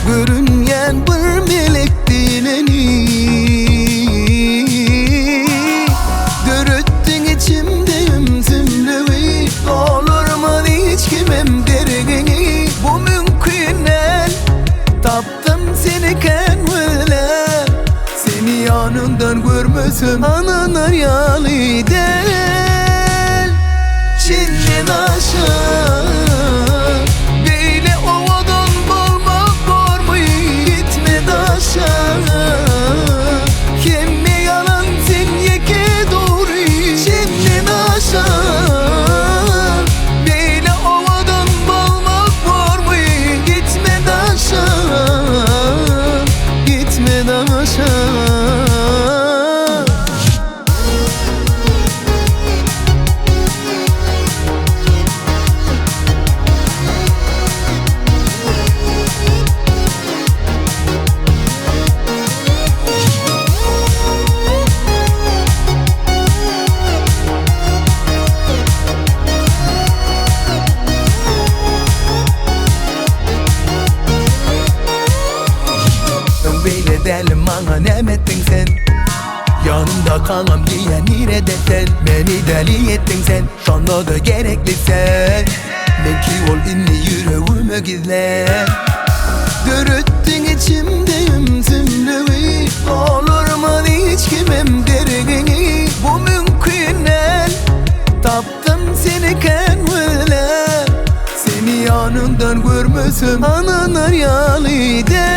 Görünyen bir melek dileni dürüttün içimde ümzümlüğü. Olur mu hiç kimim dergini, bu mümkün el. Taptım seni kendime, seni yanından görmesem ananar yalı del. Çin'den aşağı böyle ovadan bulmak var mı? Gitme de aşağı, kemme yalan sen yeke doğru. Çin'den aşağı böyle ovadan bulmak var mı? Gitme de aşağı, gitme de aşağı. Böyle delim bana ne ettin sen? Yanımda kalam diye nire desen. Beni deli ettin sen, şanla da gerekli sen. Belki ol inni yüreğime gizle. Dürüttün içimde ümzümlüğü. Olur mu hiç kimim dergini, bu mümkün el. Taptım seni kendime, seni yanından görmesem ananar yalı del.